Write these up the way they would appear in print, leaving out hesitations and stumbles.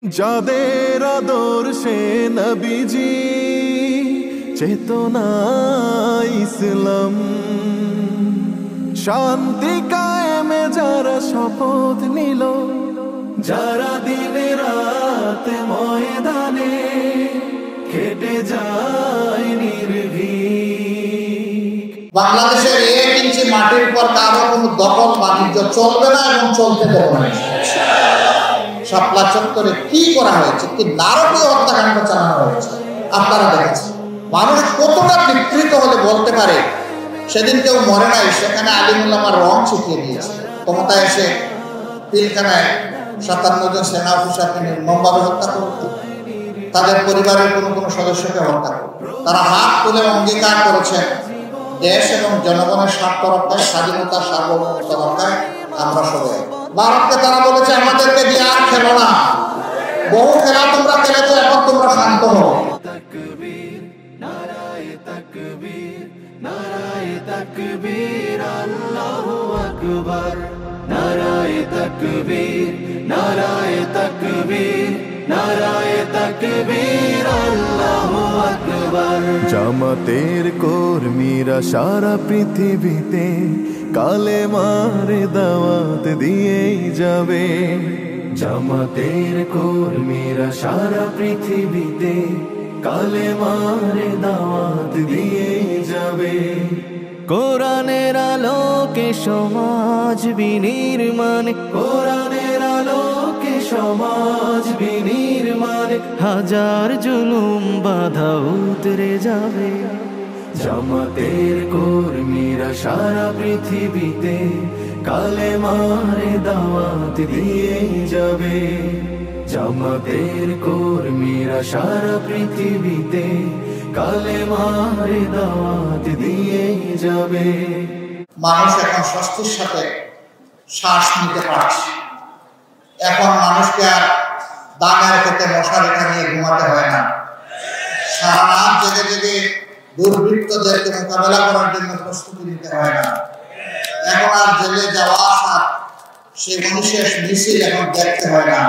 যাদের আদর্শে নবীজি চেতনা ইসলাম, শান্তি কায়েমে যারা শপথ নিল, যারা দিনে রাতে ময়দানে খেটে যায় নির্ভীক। বাংলাদেশের 1 ইঞ্চি মাটির পর কারো কোনো দখল বাণিজ্য চলবে না এবং চলতে দেবো না। শাপলা চত্বরে কি করা হয়েছে, কি নারকীয় হত্যাকাণ্ড চালানো হয়েছে আপনারা দেখেছেন। মানুষ কতটা বিকৃত হলে বলতে পারে সেদিন কেউ মরে নাই, সেখানে আলিমুল্লামার রং ছিটিয়ে দিয়েছে। ক্ষমতায় এসে পিলখানায় 57 জন সেনা অফিসারকে নির্মমভাবে হত্যা করত, তাদের পরিবারের কোনো সদস্যকে হত্যা করত। তারা হাত তুলে অঙ্গীকার করেছেন দেশ এবং জনগণের স্বার্থ রক্ষায়, স্বাধীনতা সার্বভৌমত্ব রক্ষায় আমরা সবাই। ভারতকে তারা বলেছে আমাদেরকে দিয়ে আর খেলো না, বহু খেলা তোমরা খেলেছো, এখন তোমরা শান্ত হও। তাকবীর, নারায়ে তাকবীর, নারায়ে তাকবীর, আল্লাহু আকবার। নারায়ে তাকবীর, নারায়ে তাকবীর, নারায়ে তাকবীর, আল্লাহু আকবার। জামাতের কর্মীরা সারা পৃথিবীতে কালেমার দাওয়াত দিয়েই যাবে। জামাতের কর্মীরা সারা পৃথিবীতে কালেমার দাওয়াত দিয়েই যাবে। কোরআনের আলোকে সমাজ বিনির্মাণ, কোরআনের আলোকে সমাজ বিনির্মাণ, হাজার জুলুম বাধা উতরে যাবে। জামাতের কর্মীরা সারা পৃথিবীতে কালেমার দাওয়াত দিয়ে যাবে। জামাতের কর্মীরা সারা পৃথিবীতে কালেমার দাওয়াত দিয়ে যাবে। মানুষ এখন স্বস্তির সাথে শ্বাস নিতে পারছে। এখন মানুষকে আর দাগের খেতে মশারি টানিয়ে ঘুমাতে হয় না। সারা রাত জেগে জেগে দুর্বৃত্তদেরকে মোকাবেলা করার জন্য প্রস্তুতি নিতে হয় না। এখন আর জেলে যাওয়া আসা সেই মানুষের মিছিল এখন দেখতে হয় না।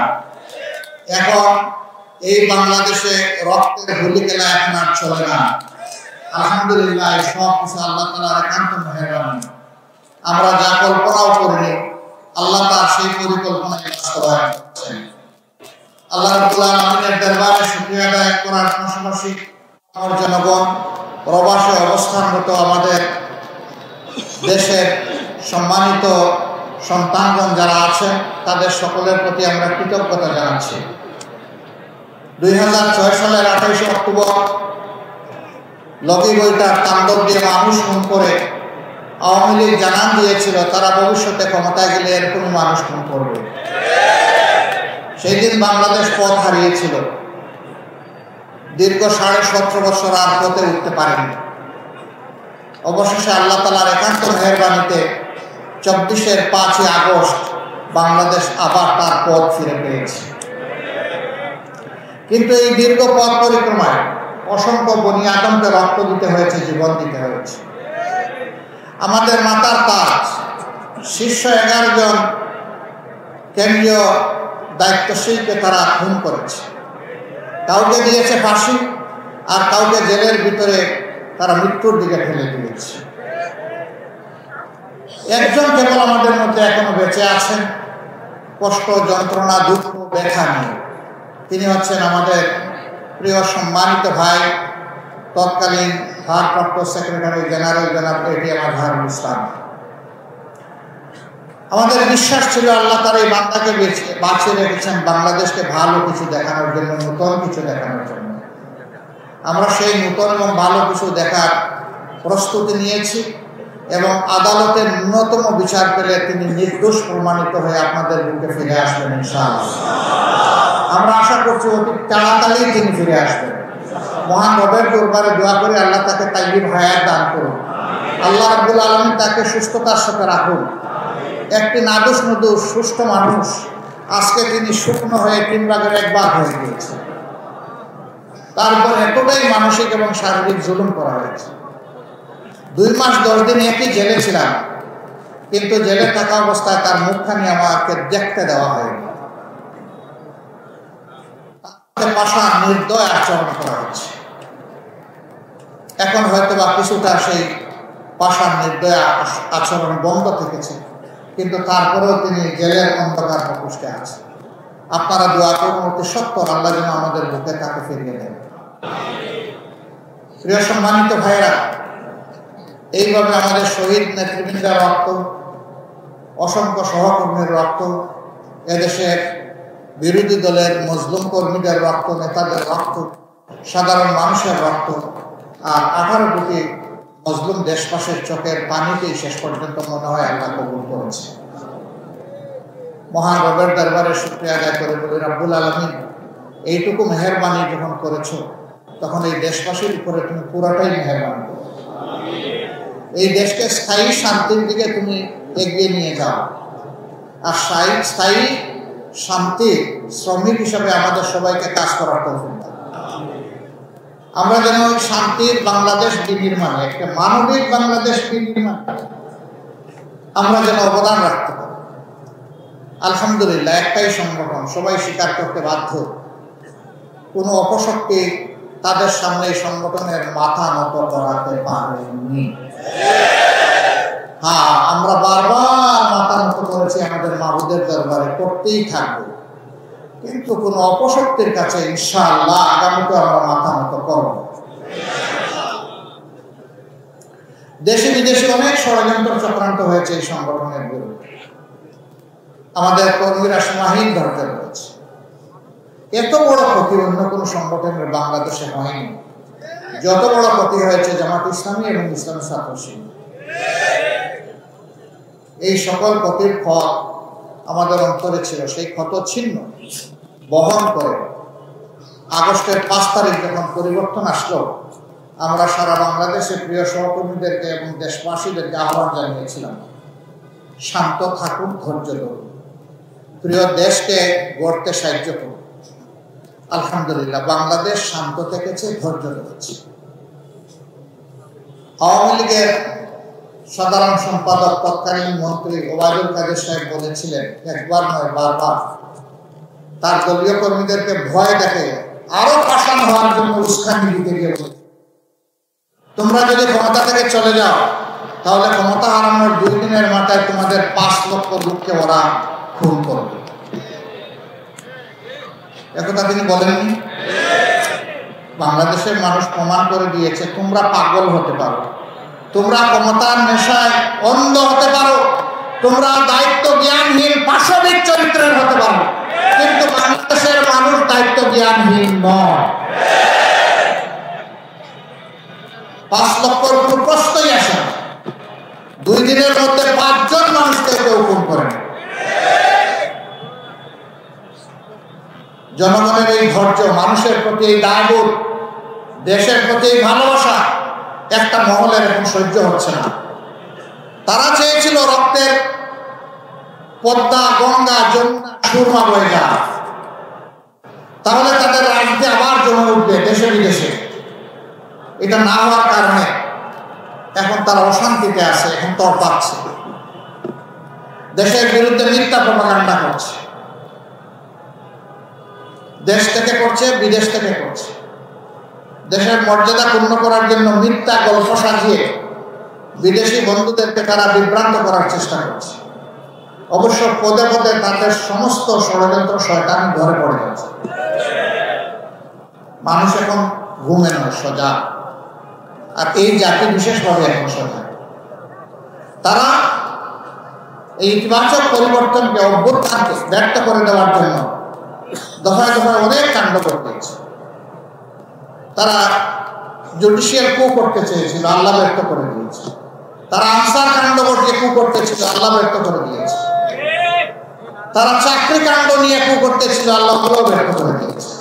এখন এই বাংলাদেশে রক্তের হোলি খেলা এখন আর চলে না। আলহামদুলিল্লাহ, সব কিছু আল্লাহ তাআলার একান্ত মেহেরবানি। আমরা যা কল্পনাও করিনি, আল্লাহ তার সেই পরিকল্পনায় বাস্তবায়ন করছেন। আল্লাহ রাব্বুল আলামিনের দরবারে শুকরিয়া আদায় করার পাশাপাশি আমার জনগণ, প্রবাসে অবস্থানরত আমাদের দেশের সম্মানিত সন্তানগণ যারা আছেন, তাদের সকলের প্রতি আমরা কৃতজ্ঞতা জানাচ্ছি। 2006 সালের 28 অক্টোবর লগি বইটার তাণ্ডব দিয়ে মানুষ খুন করে আওয়ামী লীগ জানান দিয়েছিল তারা ভবিষ্যতে ক্ষমতায় গেলে এরকম মানুষ খুন করবে। সেই দিন বাংলাদেশ পথ হারিয়েছিল। দীর্ঘ 17.5 বছর আর পথে উঠতে পারেনি। অবশেষে আল্লাহ তাআলার একান্ত মেহেরবানিতে 5 আগস্ট বাংলাদেশ আবার তার পথ ফিরে পেয়েছে। কিন্তু এই দীর্ঘ পথ পরিক্রমায় অসংখ্য বনি আদমকে রক্ত দিতে হয়েছে, জীবন দিতে হয়েছে। আমাদের মাতার তাজ শীর্ষ 11 জন কেন্দ্রীয় দায়িত্বশীলকে তারা খুন করেছে। কাউকে দিয়েছে ফাঁসি, আর কাউকে জেলের ভিতরে তারা মৃত্যুর দিকে ঠেলে দিয়েছে। একজন কেবল আমাদের মধ্যে এখনো বেঁচে আছেন, কষ্ট, যন্ত্রণা, দুঃখ, ব্যথা নিয়ে। তিনি হচ্ছেন আমাদের প্রিয় সম্মানিত ভাই, তৎকালীন ভারপ্রাপ্ত সেক্রেটারি জেনারেল জনাব এটিএম আজহারুল ইসলাম। আমাদের বিশ্বাস ছিল আল্লাহ তার এই বান্দাকে বাঁচিয়ে রেখেছেন বাংলাদেশকে ভালো কিছু দেখানোর জন্য, নতুন কিছু দেখানোর জন্য। আমরা সেই নতুন এবং ভালো কিছু দেখার প্রস্তুতি নিয়েছি এবং আদালতের ন্যূনতম বিচার পেলে তিনি নির্দোষ প্রমাণিত হয়ে আপনাদের বুকে ফিরে আসবেন ইনশাআল্লাহ। আমরা আশা করছি অতি তাড়াতাড়ি তিনি ফিরে আসবেন। মহান রবের দরবারে দোয়া করে আল্লাহ তাকে তাইয়্যিব হায়াত দান করুন। আল্লাহ রাব্বুল আলামিন তাকে সুস্থতার সাথে রাখুন। একটি নাদুস নুদুস সুস্থ মানুষ, আজকে তিনি শুকনো হয়ে 3 ভাগের 1 ভাগ হয়ে গিয়েছে। তারপর এতটাই মানসিক এবং শারীরিক জুলুম করা হয়েছে। 2 মাস 10 দিন একই জেলে ছিলাম, কিন্তু জেলে থাকা অবস্থায় তার মুখখানি আমাকে দেখতে দেওয়া হয়নি। পাশা নির্দয় আচরণ করা হচ্ছে। এখন হয়তো বা কিছুটা সেই পাশার নির্দয় আচরণ বন্ধ থেকেছে, কিন্তু তারপরেও তিনি জেলের অন্ধকার প্রকোষ্ঠে আছেন। আপনারা দোয়া করুন অতি সত্তর আল্লাহ যেন আমাদের বুকে তাকে ফিরিয়ে দেন। প্রিয় সম্মানিত ভাইরা, এইভাবে আমাদের শহীদ নেতৃবৃন্দের রক্ত, অসংখ্য সহকর্মীর রক্ত, এদেশের বিরোধী দলের মজলুম কর্মীদের রক্ত, নেতাদের রক্ত, সাধারণ মানুষের রক্ত, আর 18 কোটি মজলুম দেশবাসীর চোখের পানিতেই শেষ পর্যন্ত মনে হয় আল্লাহ কবুল করেছে। মহান রবের দরবারে শুকরিয়া আদায় করে বলি, রব্বুল আলামিন এইটুকু মেহেরবানি যখন করেছো, তখন এই দেশবাসীর উপরে তুমি পুরোটাই মেহেরবানি করো। এই দেশকে স্থায়ী শান্তির দিকে তুমি এগিয়ে নিয়ে যাও, আর স্থায়ী শান্তি শ্রমিক হিসাবে আমাদের সবাইকে কাজ করার তৌফিক দাও। আমরা যেন ওই শান্তির বাংলাদেশ বিনির্মাণে, একটা মানবিক বাংলাদেশ বিনির্মাণে আমরা যেন অবদান রাখতে পারি। আলহামদুলিল্লাহ, একটাই সংগঠন, সবাই স্বীকার করতে বাধ্য, কোনো অপশক্তি তাদের সামনে এই সংগঠনের মাথা নত করাতে পারেনি। হ্যাঁ, আমরা বারবার মাথা নত করেছি আমাদের মাহবুদের দরবারে, করতেই থাকবো, কিন্তু কোন অপশক্তির কাছে ইনশাআল্লাহ আগামীতে আমরা মাথা নত করব। দেশে বিদেশে অনেক ষড়যন্ত্র চক্রান্ত হয়েছে এই সংগঠনের বিরুদ্ধে। আমাদের কর্মীরা সীমাহীন ধৈর্য রয়েছে। এত বড় ক্ষতি অন্য কোন সংগঠনের বাংলাদেশে হয়নি যত বড় ক্ষতি হয়েছে জামাত ইসলামী এবং ইসলামী ছাত্র শিবির। এই সকল ক্ষতির ফল আমাদের অন্তরে ছিল, সেই ক্ষত ছিন্ন বহন করে আগস্টের 5 তারিখ যখন পরিবর্তন আসলো, আমরা সারা বাংলাদেশের প্রিয় সহকর্মীদেরকে এবং দেশবাসীদেরকে আহ্বান জানিয়েছিলাম, শান্ত থাকুন, ধৈর্য ধরুন, প্রিয় দেশকে গড়তে সাহায্য করুন। আলহামদুলিল্লাহ, বাংলাদেশ শান্ত থেকেছে, ধৈর্য ধরেছে। আওয়ামী লীগের সাধারণ সম্পাদক তৎকালীন মন্ত্রী ওবায়দুল কাদের সাহেব বলেছিলেন, একবার নয় বারবার, তার দলীয় কর্মীদেরকে ভয় দেখে আরো পাষাণ হওয়ার জন্য উস্কানি দিতে গিয়ে বলে, তোমরা যদি ক্ষমতা থেকে চলে যাও তাহলে ক্ষমতা হারানোর 2 দিনের মাথায় তোমাদের 5 লক্ষ লোককে ওরা খুন করবে। একথা তিনি বলেননি? বাংলাদেশের মানুষ প্রমাণ করে দিয়েছে, তোমরা পাগল হতে পারো, তোমরা ক্ষমতার নেশায় অন্ধ হতে পারো, তোমরা দায়িত্ব জ্ঞানহীন পাশবিক চরিত্রের হতে পারো, কিন্তু বাংলাদেশের মানুষ দায়িত্ব জ্ঞানহীন নয়। 5 লক্ষর উপর প্রশ্নই আসে না। 2 দিনের মধ্যে 5 জন মানুষকে কেউ খুন করেন। জনগণের এই ধৈর্য, মানুষের প্রতি এই দায়বোধ, দেশের প্রতি এই ভালোবাসা একটা মহলের এখন সহ্য হচ্ছে না। তারা চেয়েছিল রক্তের পদ্মা, গঙ্গা, যমুনা, সুরমা বয়ে যায়, তাহলে তাদের রাজনীতি আবার জমে উঠবে দেশে বিদেশে। এটা না হওয়ার কারণে এখন তারা অশান্তিতে আছে, এখন তড়পাচ্ছে, দেশের বিরুদ্ধে মিথ্যা প্রপাগান্ডা করছে, দেশ থেকে করছে, বিদেশ থেকে করছে। দেশের মর্যাদা পূর্ণ করার জন্য মিথ্যা গল্প সাজিয়ে বিদেশি বন্ধুদেরকে তারা বিভ্রান্ত করার চেষ্টা করছে। অবশ্য পদে পদে তাদের সমস্ত ষড়যন্ত্র শয়তানি ধরে পড়ে যাচ্ছে। মানুষ এখন ঘুমে নয়, সজাগ। আর এই জাতি বিশেষভাবে এখন সজাগ। তারা এই ইতিবাচক পরিবর্তনকে, অভ্যুত্থানকে ব্যর্থ করে দেওয়ার জন্য দফায় দফায় অনেক কাণ্ড করতেছে। তারা জুডিশিয়াল কু করতে চেয়েছিল, আল্লাহ ব্যর্থ করে দিয়েছে। তারা আনসার কাণ্ড ঘটিয়ে কু করতেছিল, আল্লাহ ব্যর্থ করে দিয়েছে। তারা চাকরি কাণ্ড নিয়ে কু করতেছিল, আল্লাহ ব্যর্থ করে দিয়েছে।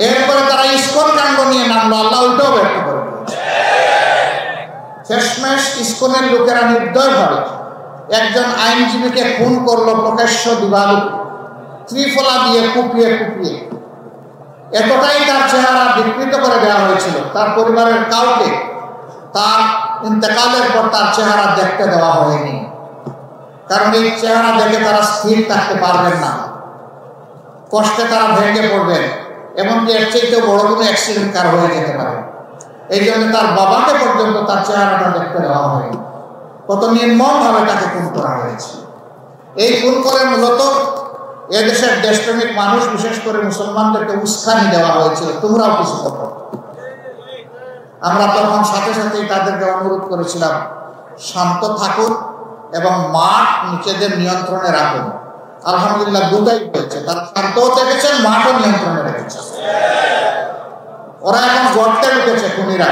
এরপরে তারা ইসকন কাণ্ড নিয়ে নামলো, আল্লাহ ওইটাও ব্যর্থ করে দিয়েছে। শেষমেশ ইসকনের লোকেরা নির্দয়ভাবে একজন আইনজীবীকে খুন করলো প্রকাশ্য দিবালোকে, ত্রিফলা দিয়ে কুপিয়ে কুপিয়ে। এতটাই তার চেহারা বিকৃত করে দেওয়া হয়েছিল, তার পরিবারের কাউকে তার ইন্তেকালের পর তার চেহারা দেখতে দেওয়া হয়নি, কারণ এই চেহারা দেখে তারা স্থির থাকতে পারবেন না। কষ্টে তারা ভেঙে পড়বেন, এমনকি এর চাইতেও বড় কোনো অ্যাক্সিডেন্ট কার হয়ে যেতে পারে। এই জন্য তার বাবাকে পর্যন্ত তার চেহারাটা দেখতে দেওয়া হয়নি। কত নির্মমভাবে তাকে খুন করা হয়েছে। এই খুন করে মূলত এদেশের দেশপ্রেমিক মানুষ, বিশেষ করে মুসলমানদেরকে উস্কানি দেওয়া হয়েছিল, তোমরাও কিছু করো। আমরা তখন সাথে সাথেই তাদেরকে অনুরোধ করেছিলাম, শান্ত থাকুন এবং মাঠ নিজেদের নিয়ন্ত্রণে রাখুন। আলহামদুলিল্লাহ দুটাই হয়েছে, তারা শান্তও থেকেছেন, মাঠও নিয়ন্ত্রণে রেখেছে। ওরা এখন গর্তে ঢুকেছে খুনিরা,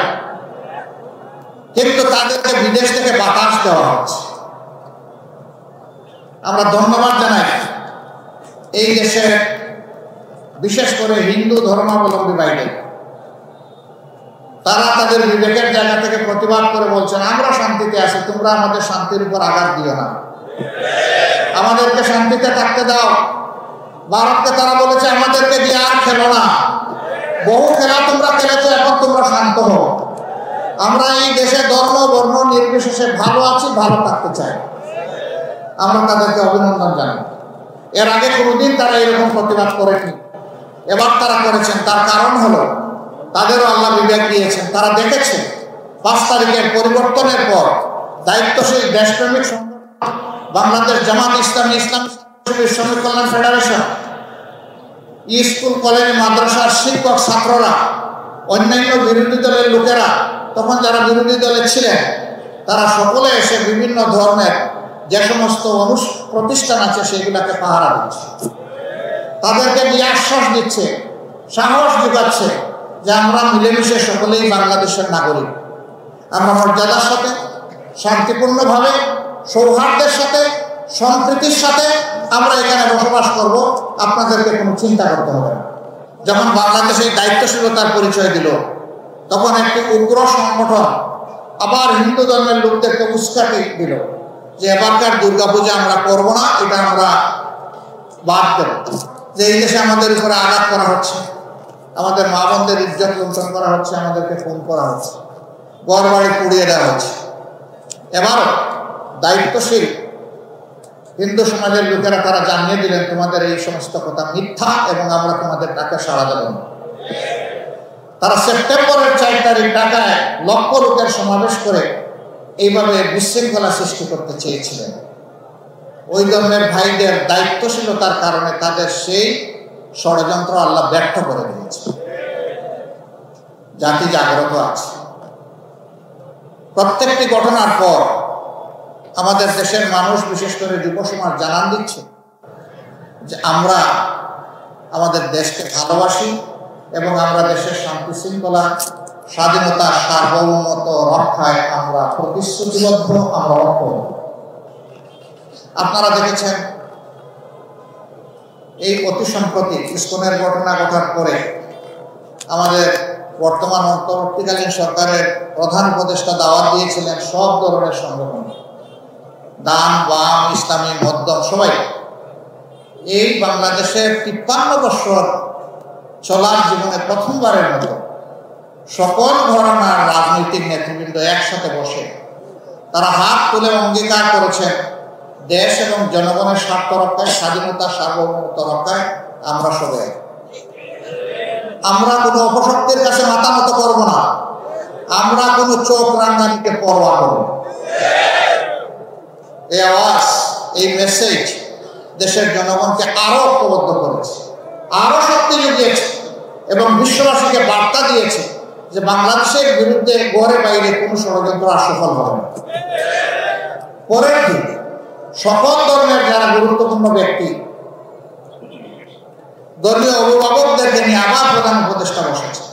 কিন্তু তাদেরকে বিদেশ থেকে বাতাস দেওয়া হচ্ছে। আমরা ধন্যবাদ জানাই এই দেশের বিশেষ করে হিন্দু ধর্মাবলম্বী বাইরে, তারা তাদের বিবেকের জায়গা থেকে প্রতিবাদ করে বলছেন, আমরা শান্তিতে আছি, তোমরা আমাদের শান্তির উপর আঘাত দিও না, আমাদেরকে শান্তিতে থাকতে দাও। ভারতকে তারা বলেছে, আমাদেরকে দিয়ে আর খেলো না, বহু খেলা তোমরা খেলেছো, এখন তোমরা শান্ত হও। আমরা এই দেশে ধর্ম বর্ণ নির্বিশেষে ভালো আছি, ভালো থাকতে চাই। আমরা তাদেরকে অভিনন্দন জানাই। এর আগে কোনোদিন তারা এরকম প্রতিবাদ করেনি, এবার তারা করেছেন। তার কারণ হলো তাদেরও আল্লাহ বিবেক দিয়েছেন। তারা দেখেছে 5 তারিখের পরিবর্তনের পর দায়িত্বশীল দেশপ্রেমিক সংগঠন বাংলাদেশ জামাত ইসলামী, ইসলামী শ্রমিক কল্যাণ ফেডারেশন, স্কুল কলেজ মাদ্রাসার শিক্ষক ছাত্ররা, অন্যান্য বিরোধী দলের লোকেরা, তখন যারা বিরোধী দলে ছিলেন, তারা সকলে এসে বিভিন্ন ধর্মের যে সমস্ত প্রতিষ্ঠান আছে সেগুলাকে পাহারা দিচ্ছে, তাদেরকে দিয়ে আশ্বাস দিচ্ছে, সাহস যোগাচ্ছে যে আমরা মিলেমিশে সকলেই বাংলাদেশের নাগরিক। আমরা মর্যাদার সাথে, শান্তিপূর্ণভাবে, সৌহার্দ্যের সাথে, সম্প্রীতির সাথে আমরা এখানে বসবাস করব, আপনাদেরকে কোনো চিন্তা করতে হবে না। যখন বাংলাদেশ এই দায়িত্বশীলতার পরিচয় দিল, তখন একটি উগ্র সংগঠন আবার হিন্দু ধর্মের লোকদেরকে উস্কানি দিল যে এবারকার দুর্গাপূজা আমরা করবো না, এটা আমরা বাদ দেব। যে এই দেশে আমাদের উপরে আঘাত করা হচ্ছে, আমাদের মা বোনদের ইজ্জত লুণ্ঠন করা হচ্ছে, আমাদেরকে খুন করা হচ্ছে, ঘর বাড়ি পুড়িয়ে দেওয়া হচ্ছে। এবারও দায়িত্বশীল হিন্দু সমাজের লোকেরা তারা জানিয়ে দিলেন, তোমাদের এই সমস্ত কথা মিথ্যা এবং আমরা তোমাদের ডাকে সাড়া দেব না। তারা সেপ্টেম্বরের 4 তারিখ ঢাকায় লক্ষ লোকের সমাবেশ করে এইভাবে বিশৃঙ্খলা সৃষ্টি করতে চেয়েছিলেন। ওই ধরনের ভাইদের দায়িত্বশীলতার কারণে তাদের সেই ষড়যন্ত্র আল্লাহ ব্যর্থ করে দিয়েছে। জাতি জাগ্রত আছে। প্রত্যেকটি ঘটনার পর আমাদের দেশের মানুষ, বিশেষ করে যুব সমাজ জানান দিচ্ছে যে আমরা আমাদের দেশকে ভালোবাসি এবং আমরা দেশের শান্তি শৃঙ্খলা, স্বাধীনতা, সার্বভৌমত্ব রক্ষায় আমরা প্রতিশ্রুতিবদ্ধ, আমরা অক্ষম। আপনারা দেখেছেন এই অতি সম্প্রতি ইসকনের ঘটনা ঘটার পরে আমাদের বর্তমান অন্তর্বর্তীকালীন সরকারের প্রধান উপদেষ্টা দাওয়াত দিয়েছিলেন সব ধরনের সংগঠন, ডান বাম, ইসলামী মধ্যম, সবাই এই বাংলাদেশের 53 বছর চলার জীবনে প্রথমবারের মতো সকল ঘরানার রাজনৈতিক নেতৃবৃন্দ একসাথে বসে তারা হাত তুলে অঙ্গীকার করেছেন, দেশ এবং জনগণের স্বার্থ রক্ষায়, স্বাধীনতা, সার্বভৌমত্ব রক্ষায় আমরা সবাই, আমরা কোনো অপশক্তির কাছে মাথা নত করবো না, আমরা কোনো চোখ রাঙ্গানিকে পরোয়া করব। এই আওয়াজ, এই মেসেজ দেশের জনগণকে আরো ঐক্যবদ্ধ করেছে, আরো শক্তি জুগিয়েছে এবং বিশ্ববাসীকে বার্তা দিয়েছে যে বাংলাদেশের বিরুদ্ধে ঘরে বাইরে কোনো ষড়যন্ত্র আর সফল হবে না। পরের দিন সকল ধর্মের যারা গুরুত্বপূর্ণ ব্যক্তি, ধর্মীয় অভিভাবকদেরকে নিয়ে আবার প্রধান উপদেষ্টা বসেছে,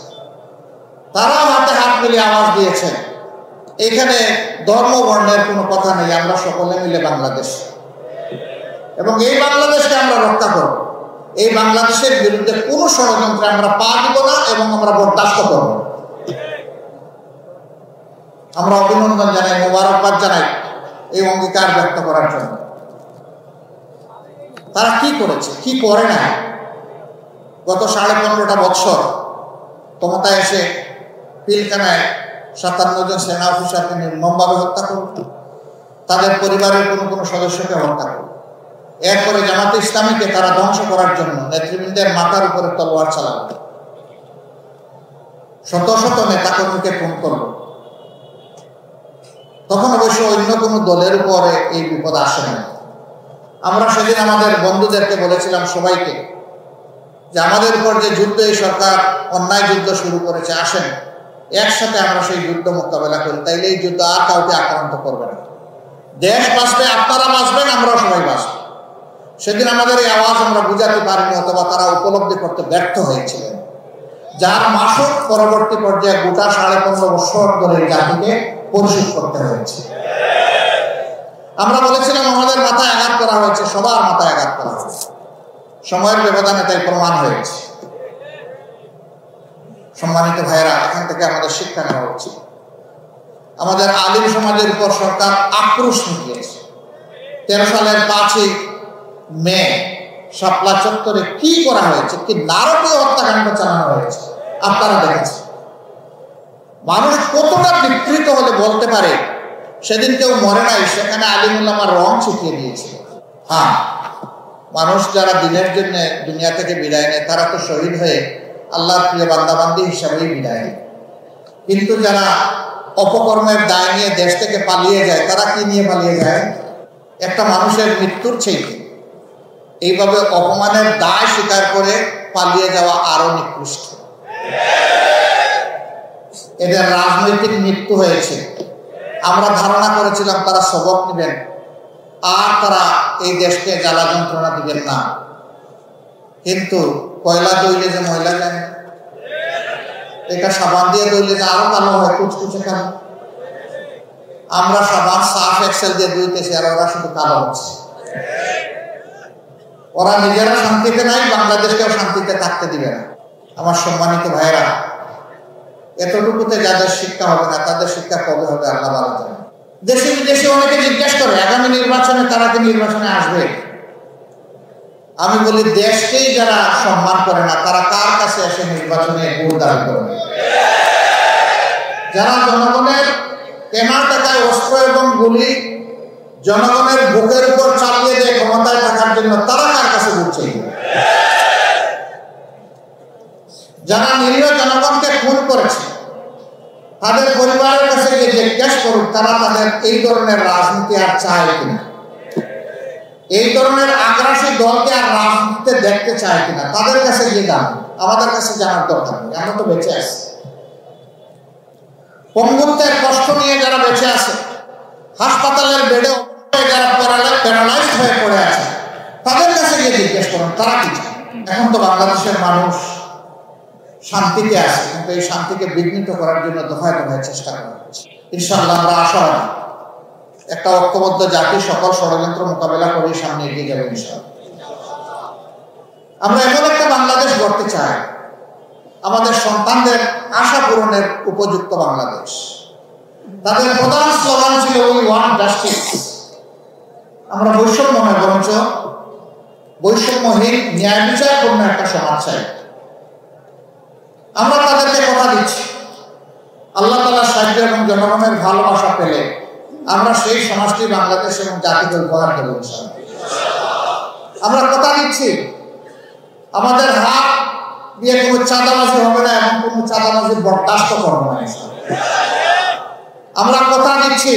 তারাও হাতে হাত মিলিয়ে আওয়াজ দিয়েছে এখানে ধর্ম বর্ণের কোনো কথা নেই, আমরা সকলে মিলে বাংলাদেশ এবং এই বাংলাদেশকে আমরা রক্ষা করব। এই বাংলাদেশের বিরুদ্ধে কোনো ষড়যন্ত্রে আমরা পা দিব না এবং আমরা বরদাস্ত করব। আমরা অভিনন্দন জানাই, মোবারকবাদ জানাই এই অঙ্গীকার ব্যক্ত করার জন্য। তারা কি করেছে, কি করে না? গত 15.5 বছর ক্ষমতায় এসে পিলখানায় 57 জন সেনা অফিসারকে নির্মমভাবে হত্যা করল, তাদের পরিবারের কোনো সদস্যকে হত্যা করল, এরপরে জামাতে ইসলামীকে তারা ধ্বংস করার জন্য নেতৃবৃন্দের মাথার উপরে তলোয়ার চালালো, শত শত নেতাকর্মীকে খুন করলো। তখন অবশ্য অন্য কোনো দলের উপরে এই বিপদ আসে না। আমরা সেদিন আমাদের বন্ধুদেরকে বলেছিলাম, সবাইকে, যে আমাদের উপর যে যুদ্ধ এই সরকার অন্যায় যুদ্ধ শুরু করেছে, আসেন একসাথে আমরা সেই যুদ্ধ মোকাবেলা করি, তাইলে এই যুদ্ধ আর কাউকে আক্রান্ত করবে না। দেশ বাঁচবে, আপনারা বাঁচবেন, আমরাও সবাই বাঁচব। সেদিন আমাদের এই আওয়াজ আমরা বুঝাতে পারিনি, অথবা তারা উপলব্ধি করতে ব্যর্থ হয়েছিলেন, যার মাসুক পরবর্তী পর্যায়ে গোটা 15.5 বছর ধরে জাতিকে পরিশোধ করতে হয়েছে। আমরা বলেছিলাম আমাদের মাথায় আঘাত করা হয়েছে, সবার মাথায় আঘাত করা হয়েছে, সময়ের ব্যবধানে তাই প্রমাণ হয়েছে। সম্মানিত ভাইয়েরা, এখান থেকে আমাদের শিক্ষা নেওয়া উচিত। আমাদের আলিম সমাজের উপর সরকার আক্রোশ নিয়েছে। 13 সালের 5ই মে শাপলা চত্বরে কি করা হয়েছে, কি নারকীয় হত্যাকাণ্ড চালানো হয়েছে আপনারা দেখেছেন। মানুষ কতটা বিকৃত হলে বলতে পারে সেদিন কেউ মরে নাই, সেখানে আলিম উলামার রং ছিটিয়ে দিয়েছে। হ্যাঁ, মানুষ যারা দিনের জন্য দুনিয়া থেকে বিদায় নেয় তারা তো শহীদ হয়ে আল্লাহর প্রিয় বান্দাবান্দি হিসাবেই বিদায় নেয়, কিন্তু যারা অপকর্মের দায় নিয়ে দেশ থেকে পালিয়ে যায়, তারা কি নিয়ে পালিয়ে যায়? একটা মানুষের মৃত্যুর চাইতে এইভাবে অপমানের দায় স্বীকার করে পালিয়ে যাওয়া আরো নিকৃষ্ট। এদের রাজনৈতিক মৃত্যু হয়েছে। আমরা ধারণা করেছিলাম তারা সবক নেবেন আর তারা এই দেশকে জ্বালা যন্ত্রণা দিবেন না, কিন্তু কয়লা দইলে যে ময়লা যায়, এটা সাবান দিয়ে দইলে যে আরো কালো হয়, কুচকুচে কালো। আমরা সাবান সার্ফ এক্সেল দিয়ে ধুইতেছি আর ওরা শুধু কালো হচ্ছে। ওরা নিজেরা শান্তিতে নাই, বাংলাদেশকেও শান্তিতে থাকতে দিবে না। আমার সম্মানিত ভাইয়েরা, এতটুকুতে যাদের শিক্ষা হবে না তাদের শিক্ষা কবে হবে আল্লাহ ভালো জানেন। দেশে বিদেশে অনেকে জিজ্ঞেস করে আগামী নির্বাচনে তারা কি নির্বাচনে আসবে। আমি বলি, দেশকেই যারা সম্মান করে না তারা কার কাছে এসে নির্বাচনে ভোট দাবি করবে? যারা জনগণের কেনা টাকায় অস্ত্র এবং গুলি জনগণের বুকের উপর চালিয়ে দেয় ক্ষমতায় থাকার জন্য, তারা কার কাছে ভোট চাইবে? যারা নিরীহ জনগণকে খুন করেছে তাদের পরিবারের কাছে গিয়ে জিজ্ঞেস করুক তারা তাদের এই ধরনের রাজনীতি আর চায় কিনা, এই ধরনের আগ্রাসী দলকে আর রাজনীতিতে দেখতে চায় কিনা। তাদের কাছে গিয়ে জানুন, আমাদের কাছে জানার দরকার নেই, আমরা তো বেঁচে আছি। পঙ্গুত্বের কষ্ট নিয়ে যারা বেঁচে আছে, হাসপাতালের বেডে যারা প্যারালাইজড হয়ে পড়ে আছে, তাদের কাছে গিয়ে জিজ্ঞেস করুন তারা কি চায়। এখন তো বাংলাদেশের মানুষ শান্তিতে আছে, কিন্তু এই শান্তিকে বিঘ্নিত করার জন্য দফায় দফায় চেষ্টা করা হচ্ছে। ইনশাআল্লাহ আমরা আশাবাদী একটা ঐক্যবদ্ধ জাতি সকল ষড়যন্ত্র মোকাবেলা করে সামনে এগিয়ে যাবে ইনশাআল্লাহ। আমরা এমন একটা বাংলাদেশ গড়তে চাই, আমাদের সন্তানদের আশা পূরণের উপযুক্ত বাংলাদেশ। তাদের প্রধান স্লোগান ছিল উই ওয়ান্ট জাস্টিস। আমরা বৈষম্য নয়, বরঞ্চ বৈষম্যহীন ন্যায় বিচারপূর্ণ একটা সমাজ চাই। আমরা তাদেরকে কথা দিচ্ছি, আল্লাহ তাআলার সাহায্য এবং জনগণের ভালোবাসা পেলে আমরা সেই সমাজটি বাংলাদেশ এবং জাতিকে উপহার দেব ইনশাআল্লাহ। আমরা কথা দিচ্ছি, আমাদের হাত দিয়ে কোনো চাঁদাবাজি হবে না এবং কোনো চাঁদাবাজি বরদাস্ত করব না ইনশাআল্লাহ। আমরা কথা দিচ্ছি,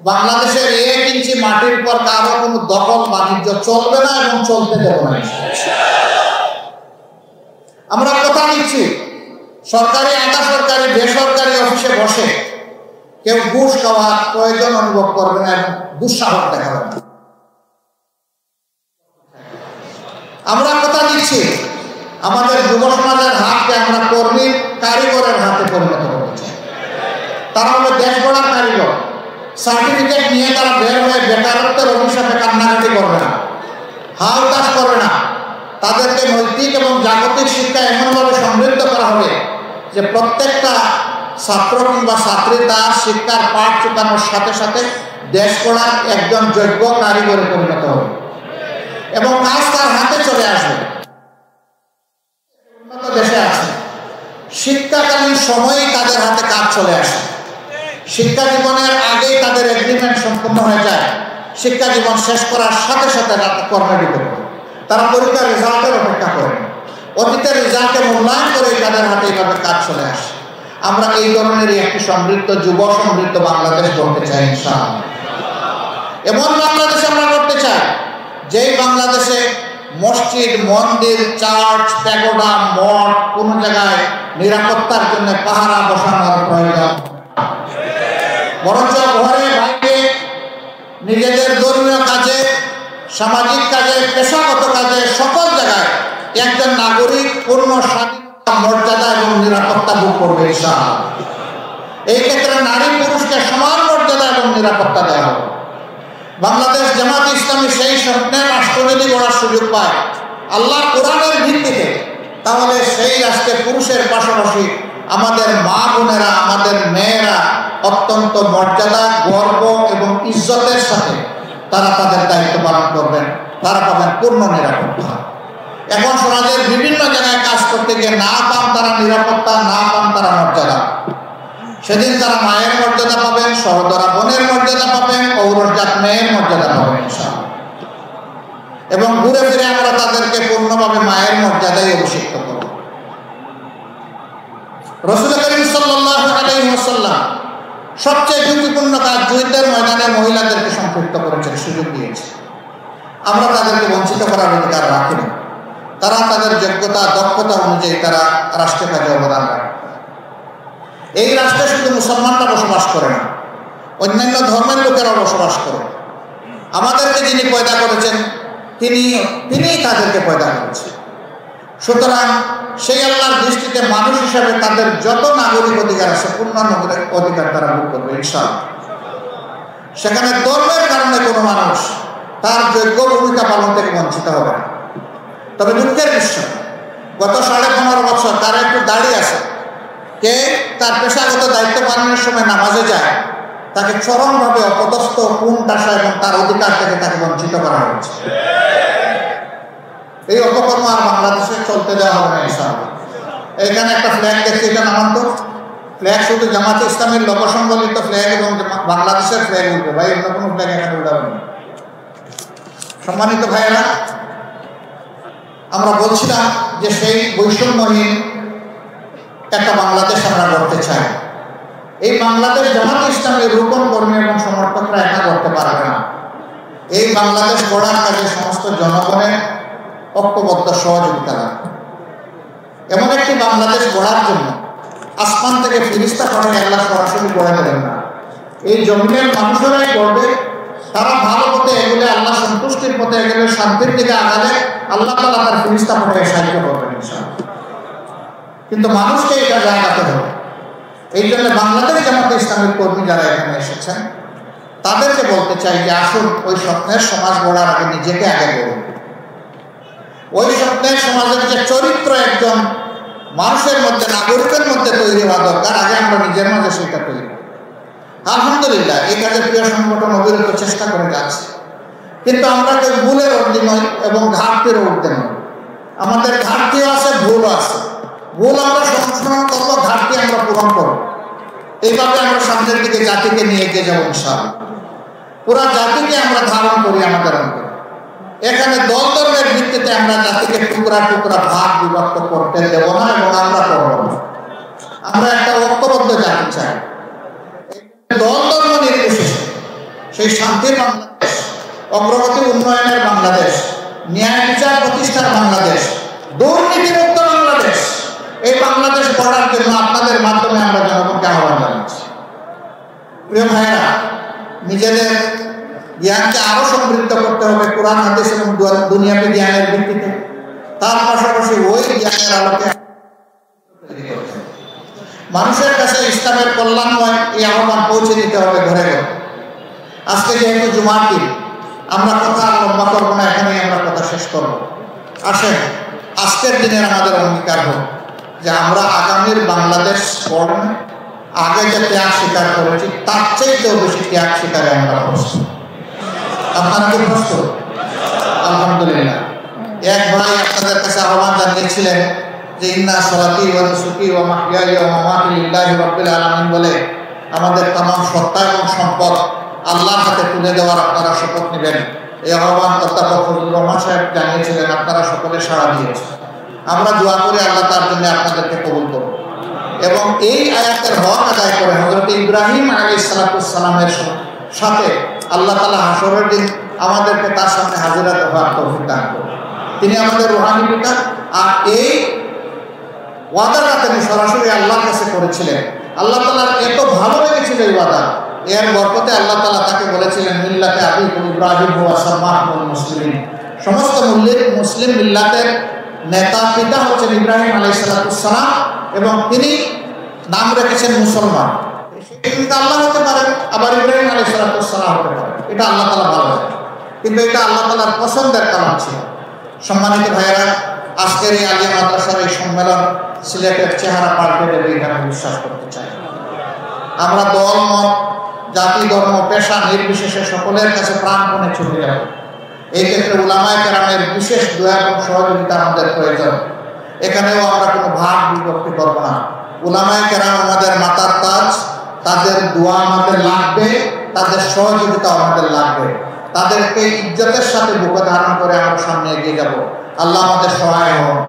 বাংলাদেশের 1 ইঞ্চি মাটির উপর কারো কোনো দখল বাণিজ্য চলবে না এবং চলতে দেব না ইনশাআল্লাহ। আমরা কথা দিচ্ছি, সরকারি আধা সরকারি বেসরকারি অফিসে বসে কেউ ঘুষ খাওয়ার প্রয়োজন অনুভব করবে না এবং দুঃসাহস দেখাবে না। আমরা কথা দিচ্ছি, আমাদের যুব সমাজের হাতকে আমরা কর্মী কারিগরের হাতে পরিণত করতে চাই। তারা হলো দেশ গড়ার কারিগর। সার্টিফিকেট নিয়ে তারা বের হয়ে বেকারত্বের অভিশাপে কান্নাকাটি করবে না, হাওতাস করবে না। তাদেরকে নৈতিক এবং জাগতিক শিক্ষা এমনভাবে সমৃদ্ধ করা হবে যে প্রত্যেকটা ছাত্র কিংবা ছাত্রী তার শিক্ষার পাঠ চুকানোর সাথে সাথে দেশ গড়ার একজন যোগ্য কারিগরে পরিণত হবে এবং কাজ তার হাতে চলে আসবে। উন্নত দেশে আছে, শিক্ষাকালীন সময়েই তাদের হাতে কাজ চলে আসে, শিক্ষা জীবনের আগেই তাদের এগ্রিমেন্ট সম্পূর্ণ হয়ে যায়, শিক্ষা জীবন শেষ করার সাথে সাথে কর্মে ঢুকে পড়ে। তারা পরীক্ষার রেজাল্টের অপেক্ষা করেন, অতীতের রেজাল্টকে মূল্যায়ন করে তাদের হাতে এইভাবে কাজ চলে আসে। আমরা এই ধরনেরই একটি সমৃদ্ধ যুব সমৃদ্ধ বাংলাদেশ গড়তে চাই ইনশাআল্লাহ। এমন বাংলাদেশ আমরা করতে চাই যেই বাংলাদেশে মসজিদ, মন্দির, চার্চ, প্যাগোডা, মঠ কোন জায়গায় নিরাপত্তার জন্য পাহারা বসানোর প্রয়োজন, বরঞ্চ ঘরে বাইরে নিজেদের ধর্মীয় কাজে, সামাজিক কাজে, পেশাগত কাজে সকল জায়গায় একজন নাগরিক পূর্ণ স্বাধীনতা, মর্যাদা এবং নিরাপত্তা ভোগ করবে ইনশাআল্লাহ। এই ক্ষেত্রে নারী পুরুষকে সমান মর্যাদা এবং নিরাপত্তা দেওয়া হবে। বাংলাদেশ জামাত ইসলামী সেই স্বপ্নের রাষ্ট্র যদি গড়ার সুযোগ পায় আল্লাহ কোরআনের ভিত্তিতে, তাহলে সেই রাষ্ট্রে পুরুষের পাশাপাশি আমাদের মা বোনেরা, আমাদের মেয়েরা অত্যন্ত মর্যাদা, গর্ব এবং ইজ্জতের সাথে তারা তাদের দায়িত্ব পালন করবেন, তারা পাবেন পূর্ণ নিরাপত্তা। এখন সমাজের বিভিন্ন জায়গায় কাজ করতে গিয়ে না পান তারা নিরাপত্তা, না পান তারা মর্যাদা। সেদিন তারা মায়ের মর্যাদা পাবেন, সহদরা বোনের মর্যাদা পাবেন, ঔরজাত মেয়ের মর্যাদা পাবেন ইনশাআল্লাহ। এবং ঘুরে ফিরে আমরা তাদেরকে পূর্ণভাবে মায়ের মর্যাদায় অভিষিক্ত করব। রাসূল করিম সাল্লাল্লাহু আলাইহি ওয়াসাল্লাম সবচেয়ে ঝুঁকিপূর্ণ কাজ যুদ্ধের ময়দানে মহিলাদেরকে সম্পৃক্ত করেছেন, সুযোগ দিয়েছে। আমরা তাদেরকে বঞ্চিত করার অধিকার রাখি না। তারা তাদের যোগ্যতা, দক্ষতা অনুযায়ী তারা রাষ্ট্রের কাজে অবদান রাখে। এই রাষ্ট্রে শুধু মুসলমানরা বসবাস করে না, অন্যান্য ধর্মের লোকেরাও বসবাস করে। আমাদেরকে যিনি পয়দা করেছেন তিনি তাদেরকে পয়দা করেছেন। সুতরাং সেই আল্লাহর দৃষ্টিতে মানুষ হিসাবে তাদের যত নাগরিক অধিকার আছে পূর্ণ নাগরিক অধিকার তারা ভোগ করবে ইনশাআল্লাহ। সেখানে ধর্মের কারণে কোনো মানুষ তার যোগ্য ভূমিকা পালন থেকে বঞ্চিত হবে না। তবে দুঃখের বিষয়, গত 15.5 বছর তার একটু দাড়ি আছে, কে তার পেশাগত দায়িত্ব পালনের সময় নামাজে যায়, তাকে চরমভাবে অপদস্থ, কুণ্ঠাসা এবং তার অধিকার থেকে তাকে বঞ্চিত করা হয়েছে। এই অপকর্ম আর বাংলাদেশে চলতে দেওয়া হবে না ইনশাআল্লাহ। এখানে একটা ফ্ল্যাগ দেখছি, এটা নামান তো। ফ্ল্যাগ শুধু জামাত ইসলামের লোকসংবলিত ফ্ল্যাগ এবং বাংলাদেশের ফ্ল্যাগ উঠবে, ভাই অন্য কোনো ফ্ল্যাগ এখানে উঠাবেন না। সম্মানিত ভাইয়েরা, আমরা বলছিলাম যে সেই বৈষম্যহীন একটা বাংলাদেশ আমরা গড়তে চাই। এই বাংলাদেশ জামাত ইসলামের রূপণ কর্মী এবং সমর্থকরা একা করতে পারবে না। এই বাংলাদেশ গড়ার কাজে সমস্ত জনগণের ঐক্যবদ্ধ সহযোগিতা লাগবে। এমন একটি বাংলাদেশ গড়ার জন্য আসমান থেকে ফিরিস্তা পাঠিয়ে আল্লাহ সরাসরি গড়ে দেবেন না। এই জমিনের মানুষেরাই গড়বে। তারা ভালো পথে এগুলো, আল্লাহ সন্তুষ্টির পথে এগুলো, শান্তির দিকে আগালে আল্লাহ তাআলা তার ফিরিস্তা পাঠিয়ে সাহায্য করবেন ইনশাআল্লাহ। কিন্তু মানুষকে এটা জায়গাতে হবে। এই জন্য বাংলাদেশ জামাত ইসলামের কর্মী যারা এখানে এসেছেন তাদেরকে বলতে চাই যে আসুন ওই স্বপ্নের সমাজ গড়ার আগে নিজেকে আগে গড়ুন। ওই স্বপ্নের সমাজের যে চরিত্র একজন মানুষের মধ্যে, নাগরিকের মধ্যে তৈরি হওয়া দরকার, আগে আমরা নিজের মাঝে সেটা তৈরি করি। আলহামদুলিল্লাহ এই কাজে প্রিয় সংগঠন অবিরত চেষ্টা করে যাচ্ছে, কিন্তু আমরা কেউ ভুলের ঊর্ধ্বে নই এবং ঘাটতির ঊর্ধ্বে নই। আমাদের ঘাটতিও আছে, ভুলও আছে। ভুল আমরা সংশোধন করবো, ঘাটতি আমরা পূরণ করবো। এইভাবে আমরা সামনের দিকে জাতিকে নিয়ে এগিয়ে যাবো ইনশাআল্লাহ। পুরা জাতিকে আমরা ধারণ করি আমাদের অন্তরে। এখানে দল ধর্মের ভিত্তিতে আমরা জাতিকে টুকরা টুকরা ভাগ বিভক্ত করতে দেব না এবং আমরা করব না। আমরা একটা ঐক্যবদ্ধ জাতি চাই। দল ধর্ম নির্বিশেষে সেই শান্তির বাংলাদেশ, অগ্রগতি উন্নয়নের বাংলাদেশ, ন্যায় বিচার প্রতিষ্ঠার বাংলাদেশ, দুর্নীতিমুক্ত বাংলাদেশ, এই বাংলাদেশ গড়ার জন্য আপনাদের মাধ্যমে আমরা জনগণকে আহ্বান জানাচ্ছি। প্রিয় ভাইয়েরা, নিজেদের জ্ঞানকে আরো সমৃদ্ধ করতে হবে কোরআন হাদিস এবং দুনিয়াবী জ্ঞানের ভিত্তিতে। তার পাশাপাশি ওই জ্ঞানের আলোকে মানুষের কাছে ইসলামের কল্যাণময় এই আহ্বান পৌঁছে দিতে হবে ঘরে ঘরে। আজকে যেহেতু জুমার দিন, আমরা কথা লম্বা করবো না, এখানেই আমরা কথা শেষ করবো। আসেন আজকের দিনের আমাদের অঙ্গীকার হোক যে আমরা আগামীর বাংলাদেশ গঠনে আগে যে ত্যাগ স্বীকার করেছি তার চাইতেও বেশি ত্যাগ স্বীকারে আমরা করছি। আপনারা কি প্রস্তুত? আলহামদুলিল্লাহ। এক ভাই আপনাদের কাছে আহ্বান জানিয়েছিলেন যে ইন্না সলাতি ওয়া নুসুকি ওয়া মাহইয়ায়া ওয়া মামাতি লিল্লাহি রাব্বিল আলামিন বলে আমাদের तमाम সত্তা এবং সম্পদ আল্লাহর হাতে তুলে দেওয়ার আপনারা শপথ নেবেন। এই আহ্বান অধ্যাপক ফজলুর রহমান সাহেব জানিয়েছিলেন, আপনারা সকলে সাড়া দিয়েছেন। আমরা দোয়া করি আল্লাহ তার জন্য আপনাদেরকে কবুল করুন এবং এই আয়াতের হক আদায় করে হযরত ইব্রাহিম আলাইহিস সালামের সাথে আল্লাহ তাআলা হাশরের দিন আমাদেরকে তার সামনে হাজিরা হওয়ার তৌফিক দান করুন। তিনি আমাদের রূহানি পিতা। আর এই ওয়াদাটা তিনি সরাসরি আল্লাহর কাছে করেছিলেন। আল্লাহ তাআলার এত ভালো লেগেছিল এই ওয়াদা, এর বরকতে আল্লাহ তাআলা তাকে বলেছিলেন মিল্লাতে আবিকুম ইব্রাহিম ওয়া সাম্মাকুমুল মুসলিমিন। সমস্ত মুসলিম মিল্লাতের নেতা পিতা হচ্ছেন ইব্রাহিম আলাইহিস সালাম এবং তিনি নাম রেখেছেন মুসলমান। এটা আল্লাহ হতে পারেন, আবার ইব্রাহিম আলাইহিস সালাম হতে পারেন, এটা আল্লাহ তাআলা ভালো জানেন, কিন্তু এটা আল্লাহ তাআলার পছন্দের কারণ ছিল। সম্মানিত ভাইয়েরা, আজকের এই আলিয়া মাদ্রাসার এই সম্মেলন সিলেটের চেহারা পাল্টে দেবে এটা আমি বিশ্বাস করতে চাই। আমরা দল মত জাতি ধর্ম পেশা নির্বিশেষে সকলের কাছে প্রাণপণে ছুটে যাব। এই ক্ষেত্রে উলামায়ে কেরামের বিশেষ দয়া এবং সহযোগিতা আমাদের প্রয়োজন। এখানেও আমরা কোনো ভাগ বিভক্তি করব না। উলামায়ে কেরাম আমাদের মাথার তাজ, তাদের দোয়া আমাদের লাগবে, তাদের সহযোগিতা আমাদের লাগবে। তাদেরকে ইজ্জতের সাথে বুকে ধারণ করে আমরা সামনে এগিয়ে যাব। আল্লাহ আমাদের সহায় হোক।